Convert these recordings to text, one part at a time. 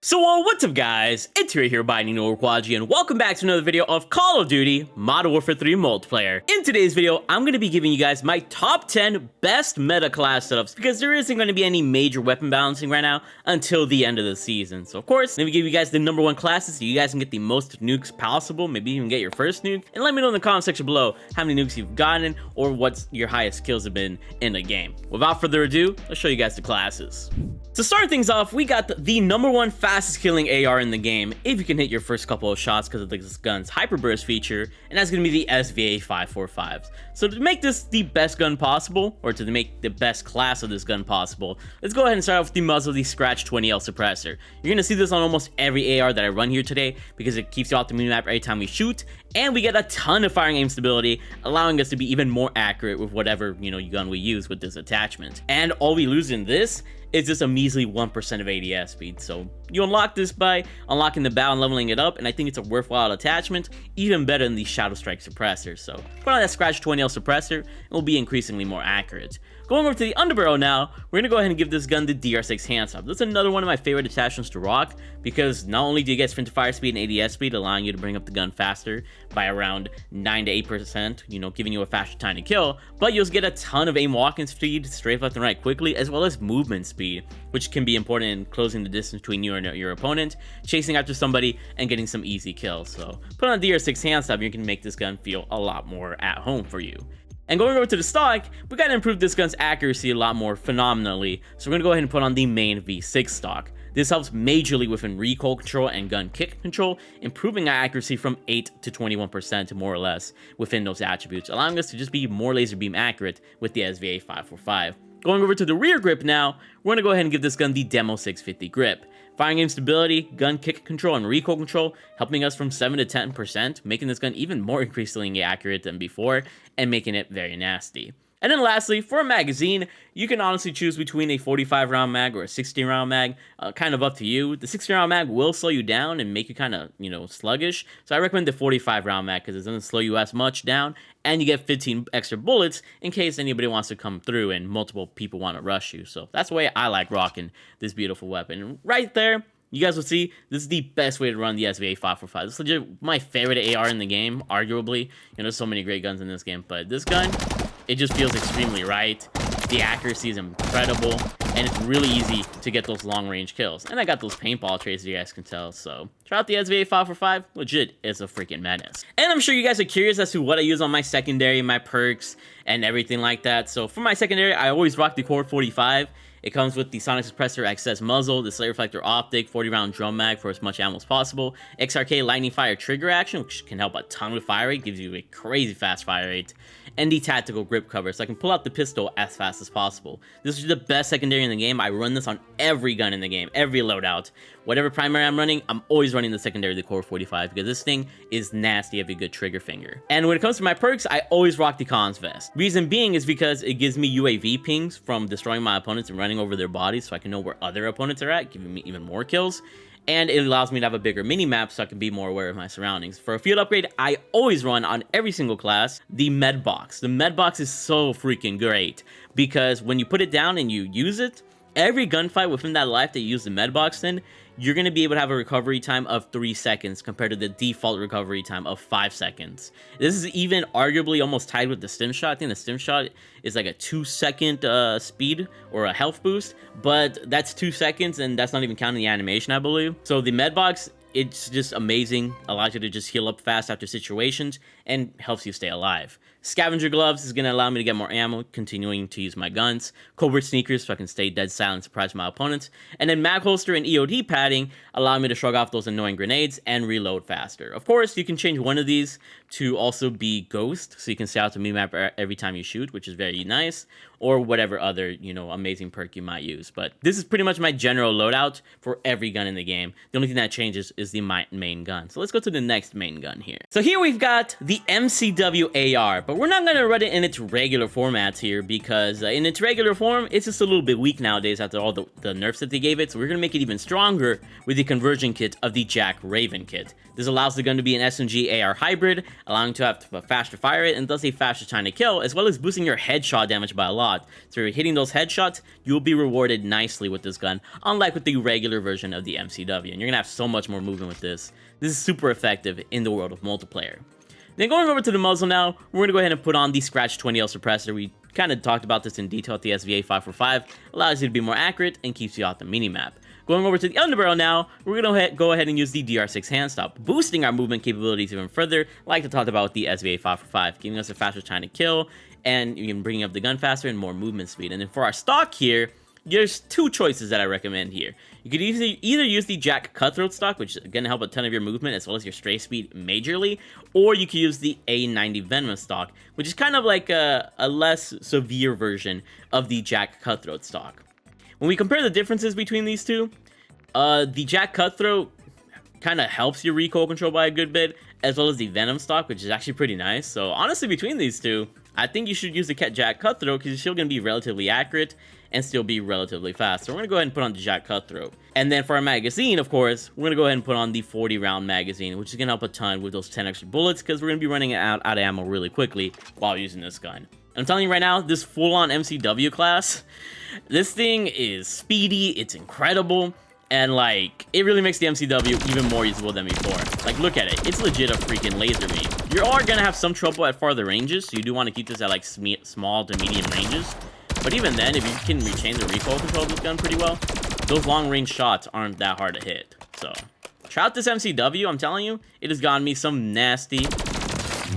So what's up guys, it's here by Quadgy, and welcome back to another video of Call of Duty Modern Warfare 3 multiplayer. In today's video, I'm going to be giving you guys my top 10 best meta class setups because there isn't going to be any major weapon balancing right now until the end of the season. So of course, let me give you guys the #1 classes so you guys can get the most nukes possible, maybe even get your first nuke, and let me know in the comment section below how many nukes you've gotten or what your highest kills have been in the game. Without further ado, let's show you guys the classes. To start things off, we got the #1 fastest killing AR in the game if you can hit your first couple of shots because of this gun's hyperburst feature, and that's going to be the SVA 545s. So to make this the best gun possible, or to make the best class of this gun possible, let's go ahead and start off with the muzzle, the Scratch 20L suppressor. You're going to see this on almost every AR that I run here today because it keeps you off the minimap every time we shoot, and we get a ton of firing aim stability, allowing us to be even more accurate with whatever gun we use with this attachment. And all we lose in this is just a measly 1% of ADS speed. So you unlock this by unlocking the bow and leveling it up, and I think it's a worthwhile attachment, even better than the Shadow Strike suppressor. So put on that Scratch 20L suppressor, and we'll be increasingly more accurate. Going over to the underbarrel now, we're going to go ahead and give this gun the DR6 handstop. This is another one of my favorite attachments to rock because not only do you get sprint to fire speed and ADS speed, allowing you to bring up the gun faster by around 9 to 8%, giving you a faster time to kill, but you'll get a ton of aim walking speed, strafe left and right quickly, as well as movement speed, which can be important in closing the distance between you and your opponent, chasing after somebody, and getting some easy kills. So put on the DR6 handstop, you can make this gun feel a lot more at home for you. And going over to the stock, we gotta improve this gun's accuracy a lot more phenomenally, so we're gonna go ahead and put on the main V6 stock. This helps majorly within recoil control and gun kick control, improving our accuracy from 8 to 21% more or less within those attributes, allowing us to just be more laser beam accurate with the SVA 545. Going over to the rear grip now, we're going to go ahead and give this gun the Demo 650 grip. Firing aim stability, gun kick control, and recoil control, helping us from 7 to 10%, making this gun even more increasingly accurate than before, and making it very nasty. And then lastly, for a magazine, you can honestly choose between a 45 round mag or a 16 round mag, kind of up to you. The 16 round mag will slow you down and make you kind of, sluggish. So I recommend the 45 round mag because it doesn't slow you as much down, and you get 15 extra bullets in case anybody wants to come through and multiple people want to rush you. So that's the way I like rocking this beautiful weapon. And right there, you guys will see, this is the best way to run the SVA 545. This is legit my favorite AR in the game, arguably. There's so many great guns in this game, but this gun, it just feels extremely right. The accuracy is incredible, and it's really easy to get those long-range kills. And I got those paintball trays, you guys can tell, so try out the SVA 545. Legit, it's a freaking menace. And I'm sure you guys are curious as to what I use on my secondary, my perks, and everything like that. So for my secondary, I always rock the Core 45. It comes with the Sonic Suppressor XS muzzle, the Slate Reflector optic, 40-round drum mag for as much ammo as possible, XRK lightning fire trigger action, which can help a ton with fire rate, gives you a crazy fast fire rate, and the tactical grip cover, so I can pull out the pistol as fast as possible. This is the best secondary in the game. I run this on every gun in the game, every loadout. Whatever primary I'm running, I'm always running the secondary, the Core 45, because this thing is nasty of a good trigger finger. And when it comes to my perks, I always rock the Cons Vest. Reason being is because it gives me UAV pings from destroying my opponents and running over their bodies, so I can know where other opponents are at, giving me even more kills. And it allows me to have a bigger mini-map so I can be more aware of my surroundings. For a field upgrade, I always run on every single class the med box. The med box is so freaking great because when you put it down and you use it, every gunfight within that life that you use the med box in, you're going to be able to have a recovery time of 3 seconds compared to the default recovery time of 5 seconds. This is even arguably almost tied with the stim shot. I think the stim shot is like a 2-second speed or a health boost, but that's 2 seconds and that's not even counting the animation, I believe. So the med box, it's just amazing, allows you to just heal up fast after situations and helps you stay alive. Scavenger gloves is going to allow me to get more ammo, continuing to use my guns. Covert sneakers so I can stay dead silent and surprise my opponents. And then mag holster and EOD padding allow me to shrug off those annoying grenades and reload faster. Of course, you can change one of these to also be ghost, so you can stay out the minimap every time you shoot, which is very nice, or whatever other, amazing perk you might use. But this is pretty much my general loadout for every gun in the game. The only thing that changes is the main gun. So let's go to the next main gun here. So here we've got the MCW AR, but we're not going to run it in its regular formats here because in its regular form, it's just a little bit weak nowadays after all the nerfs that they gave it. So we're going to make it even stronger with the conversion kit of the Jack Raven kit. This allows the gun to be an SMG AR hybrid, allowing to have a faster fire rate and thus a faster time to kill, as well as boosting your headshot damage by a lot. So if you're hitting those headshots, you'll be rewarded nicely with this gun, unlike with the regular version of the MCW. And you're going to have so much more movement with this. This is super effective in the world of multiplayer. Then going over to the muzzle now, we're going to go ahead and put on the Scratch 20L suppressor. We kind of talked about this in detail at the SVA 545. Allows you to be more accurate and keeps you off the minimap. Going over to the underbarrel now, we're going to go ahead and use the DR6 hand stop, boosting our movement capabilities even further, like I talked about with the SVA 545, giving us a faster time to kill, and even bringing up the gun faster and more movement speed. And then for our stock here, there's two choices that I recommend here. You could either use the Jack Cutthroat stock, which is going to help a ton of your movement as well as your stray speed majorly, or you could use the A90 Venomous stock, which is kind of like a less severe version of the Jack Cutthroat stock. When we compare the differences between these two, the Jack Cutthroat kind of helps your recoil control by a good bit, as well as the Venom stock, which is actually pretty nice. So honestly, between these two, I think you should use the Jack Cutthroat because you're still going to be relatively accurate and still be relatively fast. So we're going to go ahead and put on the Jack Cutthroat. And then for our magazine, of course, we're going to go ahead and put on the 40-round magazine, which is going to help a ton with those 10 extra bullets because we're going to be running out of ammo really quickly while using this gun. I'm telling you right now, this full-on MCW class, this thing is speedy, it's incredible, and like, it really makes the MCW even more usable than before. Like, look at it, it's legit a freaking laser beam. You are gonna have some trouble at farther ranges, so you do want to keep this at like small to medium ranges. But even then, if you can retain the recoil control of this gun pretty well, those long-range shots aren't that hard to hit. So, try out this MCW, I'm telling you, it has gotten me some nasty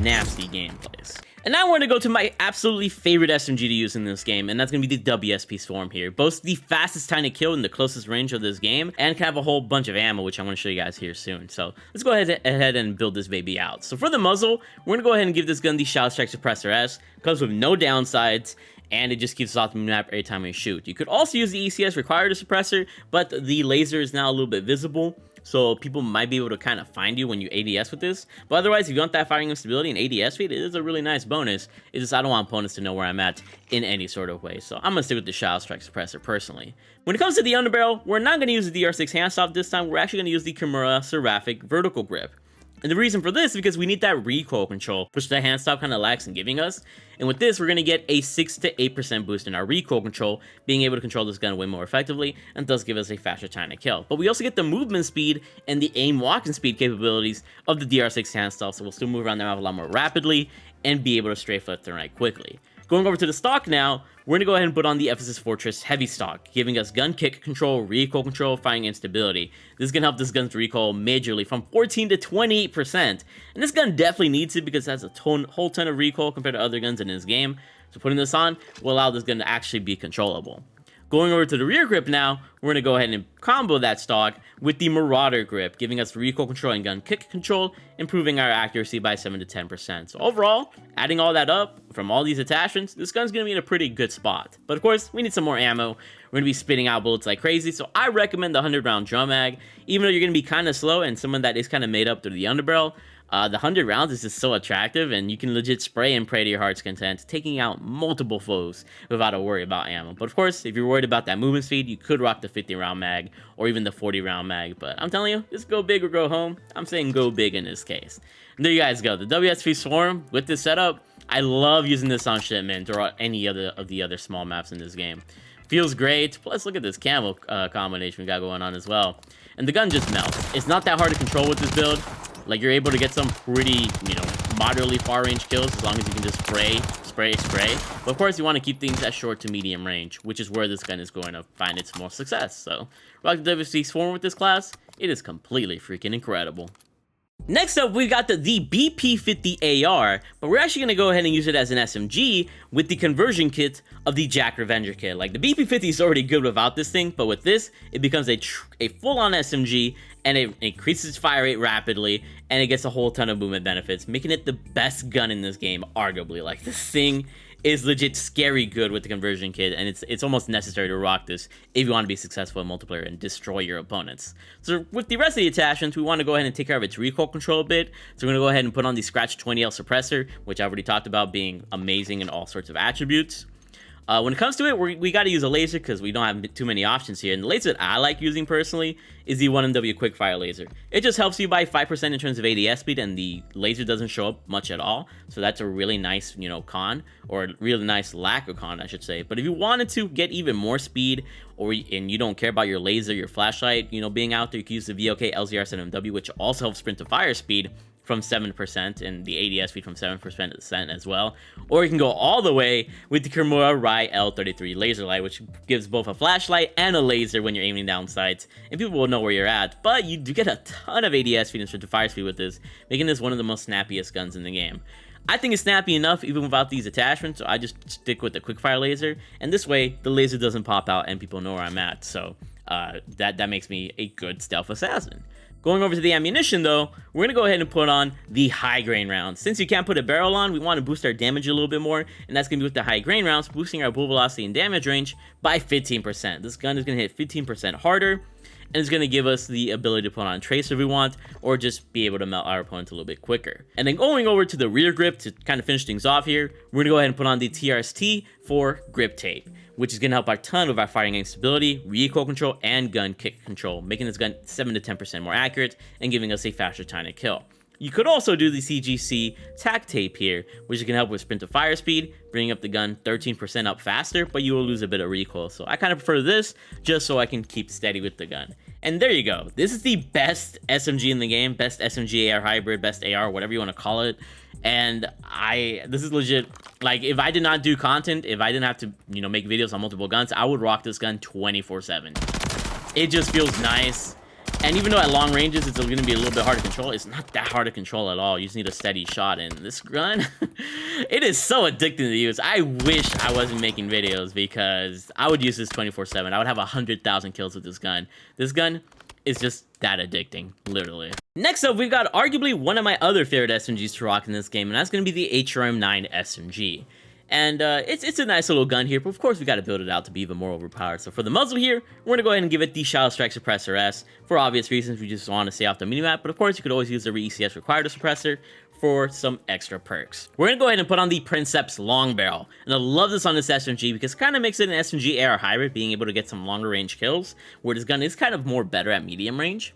gameplays. And now we're going to go to my absolutely favorite SMG to use in this game, and that's going to be the WSP Storm here. Boasts the fastest time to kill in the closest range of this game, and can have a whole bunch of ammo, which I'm going to show you guys here soon. So let's go ahead and build this baby out. So for the muzzle, we're going to go ahead and give this gun the Shout Strike Suppressor S. It comes with no downsides, and it just keeps us off the map every time we shoot. You could also use the ECS Required Suppressor, but the laser is now a little bit visible, so people might be able to kind of find you when you ADS with this. But otherwise, if you want that firing instability and ADS speed, it is a really nice bonus. It's just I don't want opponents to know where I'm at in any sort of way. So I'm going to stick with the Shout Strike Suppressor personally. When it comes to the underbarrel, we're not going to use the DR6 handstop this time. We're actually going to use the Kimura Seraphic Vertical Grip. And the reason for this is because we need that recoil control, which the handstop kind of lacks in giving us. And with this, we're going to get a 6 to 8% boost in our recoil control, being able to control this gun way more effectively, and thus give us a faster time to kill. But we also get the movement speed and the aim walking speed capabilities of the DR6 handstop, so we'll still move around the map a lot more rapidly and be able to strafe left and right quickly. Going over to the stock now, we're going to go ahead and put on the Ephesus Fortress Heavy Stock, giving us gun kick control, recoil control, firing instability. This is going to help this gun's recoil majorly from 14 to 28%. And this gun definitely needs it because it has a whole ton of recoil compared to other guns in this game. So putting this on will allow this gun to actually be controllable. Going over to the rear grip now, we're going to go ahead and combo that stock with the Marauder grip, giving us recoil control and gun kick control, improving our accuracy by 7 to 10%. So overall, adding all that up from all these attachments, this gun's going to be in a pretty good spot. But of course, we need some more ammo. We're going to be spitting out bullets like crazy, so I recommend the 100-round drum mag. Even though you're going to be kind of slow and someone that is kind of made up through the underbarrel, the 100 rounds is just so attractive, and you can legit spray and pray to your heart's content, taking out multiple foes without a worry about ammo. But of course, if you're worried about that movement speed, you could rock the 50-round mag or even the 40-round mag. But I'm telling you, just go big or go home. I'm saying go big in this case. And there you guys go. The WSP Swarm with this setup, I love using this on shipment or any other of the other small maps in this game. Feels great. Plus, look at this camo combination we got going on as well. And the gun just melts. It's not that hard to control with this build. Like, you're able to get some pretty, moderately far-range kills as long as you can just spray. But of course, you want to keep things at short to medium range, which is where this gun is going to find its most success. So, rock the WSP Swarm with this class. It is completely freaking incredible. Next up, we got the BP-50 AR, but we're actually going to go ahead and use it as an SMG with the conversion kit of the Jack Revenger kit. Like, the BP-50 is already good without this thing, but with this, it becomes a full-on SMG, and it increases fire rate rapidly, and it gets a whole ton of movement benefits, making it the best gun in this game, arguably. Like, this thing is legit scary good with the conversion kit, and it's almost necessary to rock this if you want to be successful in multiplayer and destroy your opponents. So with the rest of the attachments, we want to go ahead and take care of its recoil control a bit. So we're going to go ahead and put on the Scratch 20L suppressor, which I already talked about being amazing in all sorts of attributes. When it comes to it, we got to use a laser because we don't have too many options here. And the laser that I like using personally is the 1MW quickfire laser. It just helps you by 5% in terms of ADS speed, and the laser doesn't show up much at all. So that's a really nice, con, or a really nice lack of con, I should say. But if you wanted to get even more speed, and you don't care about your laser, your flashlight, being out there, you can use the VOK LZR7MW, which also helps sprint to fire speed from 7% and the ADS speed from 7% as well. Or you can go all the way with the Kimura Rai L33 laser light, which gives both a flashlight and a laser when you're aiming down sights, and people will know where you're at. But you do get a ton of ADS speed and sprint to fire speed with this, making this one of the most snappiest guns in the game. I think it's snappy enough even without these attachments, so I just stick with the quickfire laser, and this way the laser doesn't pop out and people know where I'm at. So that makes me a good stealth assassin. Going over to the ammunition though, we're going to go ahead and put on the high grain rounds. Since you can't put a barrel on, we want to boost our damage a little bit more, and that's going to be with the high grain rounds, boosting our bullet velocity and damage range by 15%. This gun is going to hit 15% harder, and it's going to give us the ability to put on tracer if we want, or just be able to melt our opponent a little bit quicker. And then going over to the rear grip to kind of finish things off here, we're going to go ahead and put on the TRST for grip tape, which is going to help a ton with our firing aim stability, recoil control, and gun kick control, making this gun 7 to 10% more accurate and giving us a faster time to kill. You could also do the CGC tack tape here, which can help with sprint to fire speed, bringing up the gun 13% up faster, but you will lose a bit of recoil. So I kind of prefer this just so I can keep steady with the gun. And there you go. This is the best SMG in the game, best SMG AR hybrid, best AR, whatever you want to call it. And this is legit. Like, if I did not do content, if I didn't have to, make videos on multiple guns, I would rock this gun 24/7. It just feels nice. And even though at long ranges it's going to be a little bit hard to control, it's not that hard to control at all. You just need a steady shot. And this gun, it is so addicting to use. I wish I wasn't making videos because I would use this 24/7. I would have 100,000 kills with this gun. This gun is just that addicting, literally. Next up, we've got arguably one of my other favorite SMGs to rock in this game, and that's going to be the HRM9 SMG. And it's a nice little gun here, but of course we got to build it out to be even more overpowered. So for the muzzle here, we're going to go ahead and give it the Shadow Strike Suppressor S. For obvious reasons, we just want to stay off the minimap, but of course you could always use the ECS Required Suppressor for some extra perks. We're going to go ahead and put on the Princeps Long Barrel, and I love this on this SMG because it kind of makes it an SMG AR hybrid, being able to get some longer range kills, where this gun is kind of more better at medium range.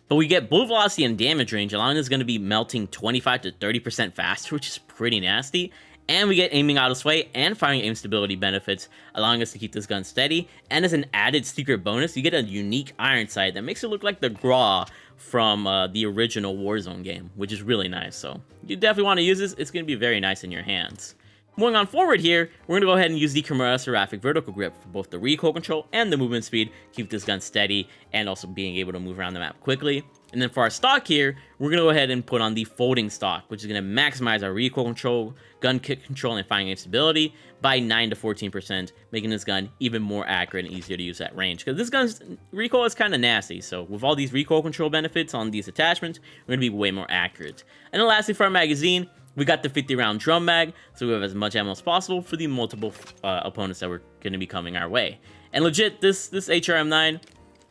But we get bullet velocity and damage range, allowing this gun to be melting 25 to 30% faster, which is pretty nasty. And we get aiming out of sway and firing aim stability benefits, allowing us to keep this gun steady. And as an added secret bonus, you get a unique iron sight that makes it look like the Graw from the original Warzone game, which is really nice. So you definitely want to use this. It's going to be very nice in your hands. Moving on forward here, we're going to go ahead and use the Kimura Seraphic Vertical Grip for both the recoil control and the movement speed, keep this gun steady, and also being able to move around the map quickly. And then for our stock here, we're going to go ahead and put on the Folding Stock, which is going to maximize our recoil control, gun kick control, and firing aim stability by 9 to 14%, making this gun even more accurate and easier to use at range. Because this gun's recoil is kind of nasty, so with all these recoil control benefits on these attachments, we're going to be way more accurate. And then lastly, for our magazine, we got the 50-round drum mag, so we have as much ammo as possible for the multiple opponents that were going to be coming our way. And legit, this HRM9,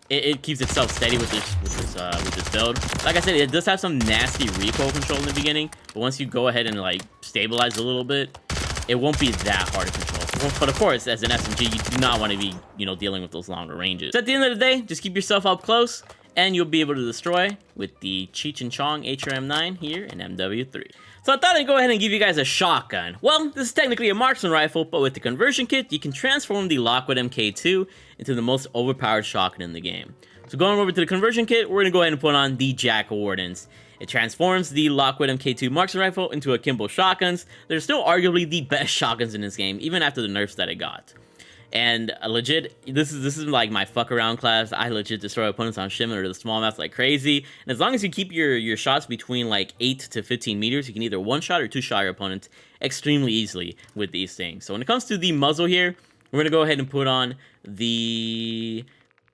it keeps itself steady with this build. Like I said, it does have some nasty recoil control in the beginning, but once you go ahead and like stabilize a little bit, it won't be that hard to control. But of course, as an SMG, you do not want to be, dealing with those longer ranges. So at the end of the day, just keep yourself up close, and you'll be able to destroy with the Cheech and Chong HRM9 here in MW3. So I thought I'd go ahead and give you guys a shotgun. Well, this is technically a marksman rifle, but with the conversion kit, you can transform the Lockwood MK2 into the most overpowered shotgun in the game. So going over to the conversion kit, we're going to go ahead and put on the Jack Wardens. It transforms the Lockwood MK2 marksman rifle into Akimbo shotguns. They're still arguably the best shotguns in this game, even after the nerfs that it got. And legit, this is like my fuck around class. I legit destroy opponents on shipment or the small maps like crazy. And as long as you keep your shots between like 8 to 15 meters, you can either one shot or two shot your opponent extremely easily with these things. So when it comes to the muzzle here, we're gonna go ahead and put on the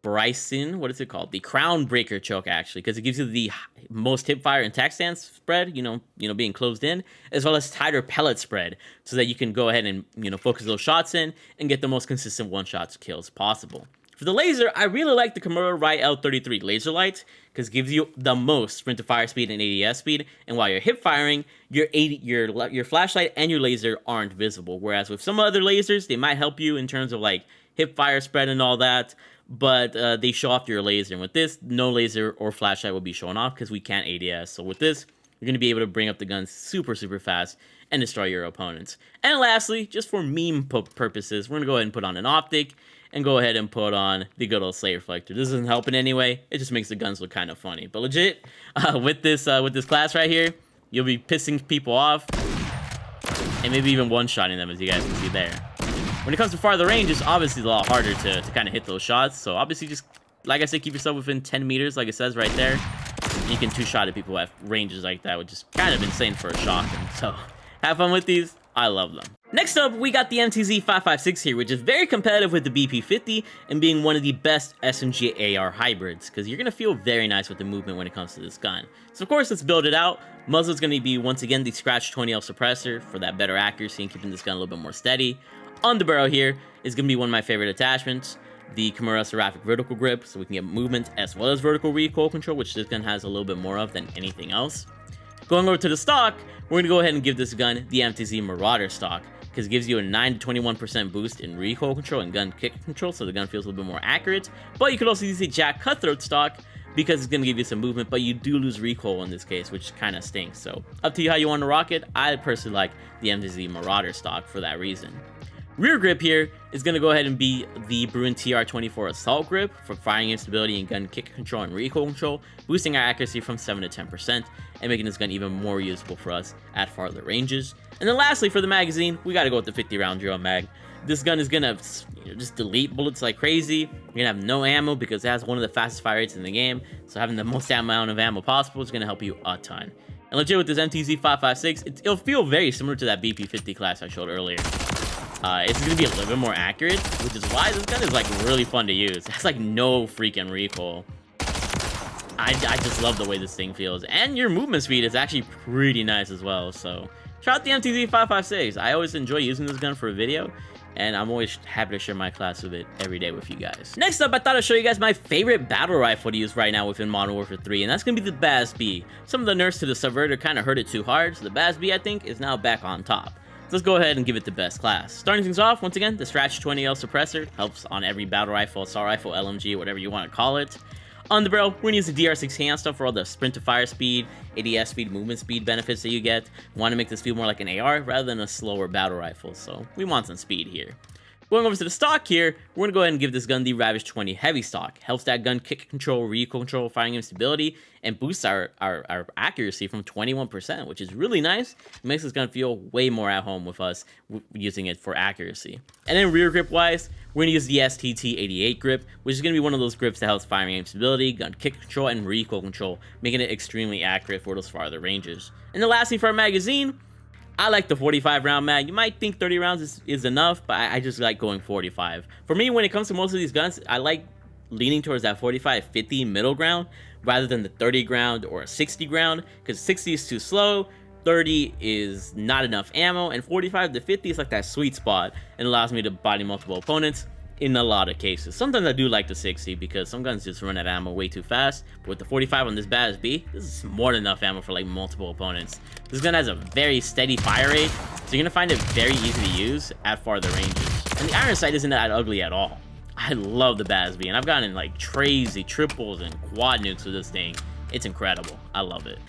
Bryson, what is it called? The Crown Breaker choke, actually, because it gives you the most hipfire and attack stance spread, being closed in, as well as tighter pellet spread, so that you can go ahead and, focus those shots in and get the most consistent one-shot kills possible. For the laser, I really like the Kimura Rai L33 laser light, because it gives you the most sprint to fire speed and ADS speed, and while you're hip firing, your flashlight and your laser aren't visible, whereas with some other lasers, they might help you in terms of like hip fire spread and all that, but they show off your laser, and with this, no laser or flashlight will be showing off because we can't ADS. So with this, you're going to be able to bring up the guns super fast and destroy your opponents. And lastly, just for meme purposes, we're going to go ahead and put on an optic and go ahead and put on the good old Slayer Reflector. This doesn't help in any way, it just makes the guns look kind of funny. But legit, with this class right here, you'll be pissing people off and maybe even one-shotting them, as you guys can see there. When it comes to farther range, it's obviously a lot harder to kind of hit those shots. So obviously just, like I said, keep yourself within 10 meters, like it says right there. And you can two-shot at people at ranges like that, which is kind of insane for a shotgun. So have fun with these. I love them. Next up, we got the MTZ-556 here, which is very competitive with the BP-50 and being one of the best SMG AR hybrids, because you're going to feel very nice with the movement when it comes to this gun. So of course, let's build it out. Muzzle is going to be, once again, the Scratch 20L suppressor for that better accuracy and keeping this gun a little bit more steady. On the barrel here is going to be one of my favorite attachments, the Kimura Seraphic vertical grip, so we can get movement as well as vertical recoil control, which this gun has a little bit more of than anything else. Going over to the stock, we're going to go ahead and give this gun the MTZ Marauder stock, because it gives you a 9 to 21% boost in recoil control and gun kick control, so the gun feels a little bit more accurate. But you could also use the Jack Cutthroat stock, because it's going to give you some movement, but you do lose recoil in this case, which kind of stinks. So up to you how you want to rock it. I personally like the MTZ Marauder stock for that reason. Rear grip here is going to go ahead and be the Bruin TR24 Assault Grip for firing instability and gun kick control and recoil control, boosting our accuracy from 7 to 10% and making this gun even more usable for us at farther ranges. And then lastly, for the magazine, we got to go with the 50 round drill mag. This gun is going to just delete bullets like crazy. You're going to have no ammo because it has one of the fastest fire rates in the game, so having the most amount of ammo possible is going to help you a ton. And legit with this MTZ-556, it'll feel very similar to that BP-50 class I showed earlier. It's going to be a little bit more accurate, which is why this gun is like really fun to use. It has like no freaking recoil. I just love the way this thing feels, and your movement speed is actually pretty nice as well. So try out the MTZ-556. I always enjoy using this gun for a video, and I'm always happy to share my class with it every day with you guys. Next up, I thought I'd show you guys my favorite battle rifle to use right now within Modern Warfare 3, and that's going to be the BAS-B. Some of the nerfs to the Subverter kind of hurt it too hard, so the BAS-B, I think, is now back on top. So let's go ahead and give it the best class. Starting things off, once again, the Scratch 20L suppressor helps on every battle rifle, assault rifle, LMG, whatever you want to call it. On the barrel, we're going to use the DR6 hand stuff for all the sprint to fire speed, ADS speed, movement speed benefits that you get. We want to make this feel more like an AR rather than a slower battle rifle, so we want some speed here. Going over to the stock here, we're going to go ahead and give this gun the Ravage 20 heavy stock. Helps that gun kick control, recoil control, firing instability, and boosts our accuracy from 21%, which is really nice. It makes this gun feel way more at home with us using it for accuracy. And then rear grip wise, we're going to use the STT88 grip, which is going to be one of those grips that helps firing instability, gun kick control, and recoil control, making it extremely accurate for those farther ranges. And then lastly, for our magazine, I like the 45 round mag. You might think 30 rounds is enough, but I just like going 45. For me, when it comes to most of these guns, I like leaning towards that 45-50 middle ground rather than the 30 ground or a 60 ground, because 60 is too slow, 30 is not enough ammo, and 45 to 50 is like that sweet spot and allows me to body multiple opponents in a lot of cases. Sometimes I do like the 60 because some guns just run out of ammo way too fast, but with the 45 on this BAS-B, this is more than enough ammo for like multiple opponents. This gun has a very steady fire rate, so you're going to find it very easy to use at farther ranges. And the iron sight isn't that ugly at all. I love the BAS-B, and I've gotten like crazy triples and quad nukes with this thing. It's incredible. I love it.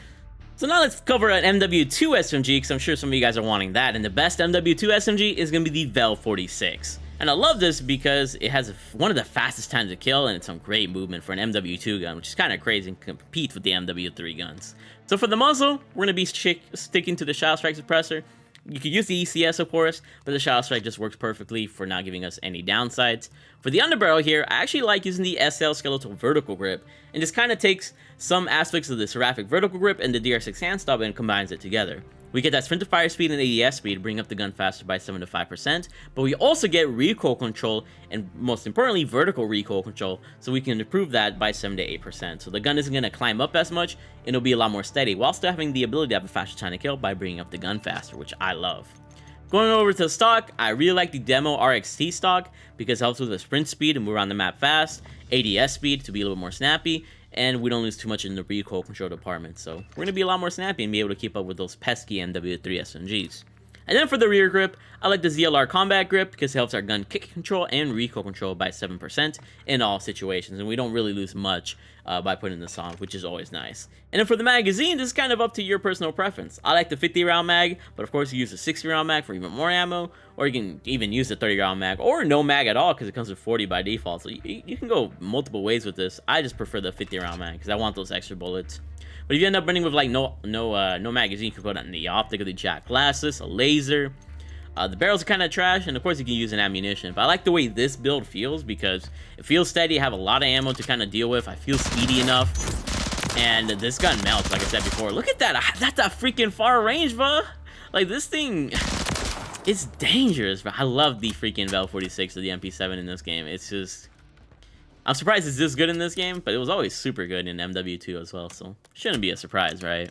So now let's cover an MW2 SMG, because I'm sure some of you guys are wanting that, and the best MW2 SMG is going to be the Vel 46. And I love this because it has one of the fastest times to kill, and it's some great movement for an MW2 gun, which is kind of crazy and competes with the MW3 guns. So for the muzzle, we're going to be sticking to the Shadow Strike suppressor. You could use the ECS, of course, but the Shadow Strike just works perfectly for not giving us any downsides. For the underbarrel here, I actually like using the SL Skeletal Vertical Grip, and this kind of takes some aspects of the Seraphic Vertical Grip and the DR6 hand stop and combines it together. We get that sprint to fire speed and ADS speed, bring up the gun faster by 7 to 5%, but we also get recoil control, and most importantly, vertical recoil control, so we can improve that by 7 to 8%. So the gun isn't going to climb up as much, and it'll be a lot more steady, while still having the ability to have a faster time to kill by bringing up the gun faster, which I love. Going over to the stock, I really like the Demo RXT stock because it helps with the sprint speed and move around the map fast, ADS speed to be a little more snappy, and we don't lose too much in the recoil control department, so we're going to be a lot more snappy and be able to keep up with those pesky MW3 SMGs. And then for the rear grip, I like the ZLR Combat Grip because it helps our gun kick control and recoil control by 7% in all situations, and we don't really lose much by putting this on, which is always nice. And then for the magazine, this is kind of up to your personal preference. I like the 50 round mag, but of course you use the 60 round mag for even more ammo, or you can even use the 30 round mag, or no mag at all because it comes with 40 by default, so you can go multiple ways with this. I just prefer the 50 round mag because I want those extra bullets. But if you end up running with like no magazine, you can put on the optic of the jack glasses, a laser. The barrels are kind of trash, and of course you can use an ammunition. But I like the way this build feels because it feels steady. I have a lot of ammo to kind of deal with. I feel speedy enough, and this gun melts, like I said before. Look at that! That's a freaking far range, bro. Like this thing, it's dangerous. Bro. I love the freaking Vel 46 or the MP7 in this game. It's just, I'm surprised it's this good in this game, but it was always super good in MW2 as well, so shouldn't be a surprise, right?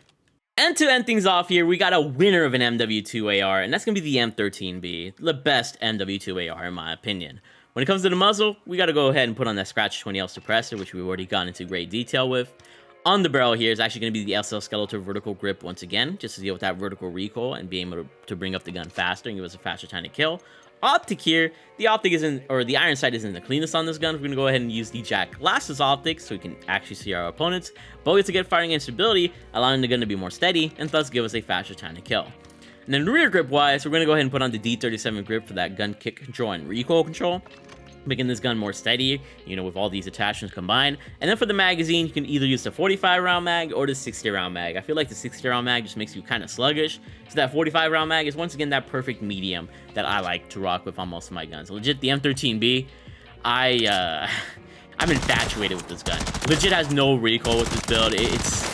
And to end things off here, we got a winner of an MW2 AR, and that's going to be the M13B, the best MW2 AR in my opinion. When it comes to the muzzle, we got to go ahead and put on that Scratch 20L suppressor, which we've already gone into great detail with. On the barrel here is actually going to be the SL Skeletor vertical grip once again, just to deal with that vertical recoil and being able to bring up the gun faster and give us a faster time to kill. Optic here, the optic isn't, or the iron sight isn't the cleanest on this gun. We're going to go ahead and use the jack glasses optic so we can actually see our opponents, but we have to get firing and stability, allowing the gun to be more steady and thus give us a faster time to kill. And then rear grip wise, we're going to go ahead and put on the D37 grip for that gun kick control and recoil control, making this gun more steady, you know, with all these attachments combined. And then for the magazine, you can either use the 45 round mag or the 60 round mag. I feel like the 60 round mag just makes you kind of sluggish, so that 45 round mag is once again that perfect medium that I like to rock with on most of my guns. Legit, the M13B, I'm infatuated with this gun. Legit has no recoil with this build. It's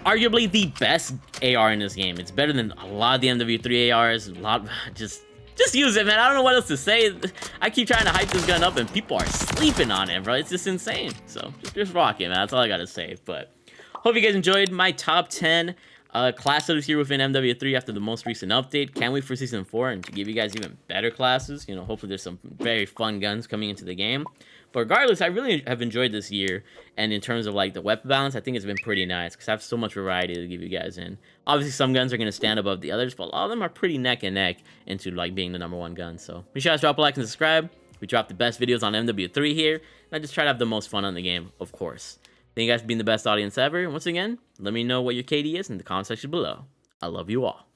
arguably the best AR in this game. It's better than a lot of the MW3 ARs, just use it, man. I don't know what else to say. I keep trying to hype this gun up, and people are sleeping on it, bro. It's just insane. So, just rock it, man. That's all I gotta say. But, hope you guys enjoyed my top 10 class setups here within MW3 after the most recent update. Can't wait for Season 4 and to give you guys even better classes. You know, hopefully there's some very fun guns coming into the game. But regardless, I really have enjoyed this year, and in terms of like the weapon balance, I think it's been pretty nice because I have so much variety to give you guys in. Obviously, some guns are going to stand above the others, but a lot of them are pretty neck and neck into like being the #1 gun. So be sure to drop a like and subscribe. We drop the best videos on MW3 here, and I just try to have the most fun on the game, of course. Thank you guys for being the best audience ever, and once again, let me know what your KD is in the comment section below. I love you all.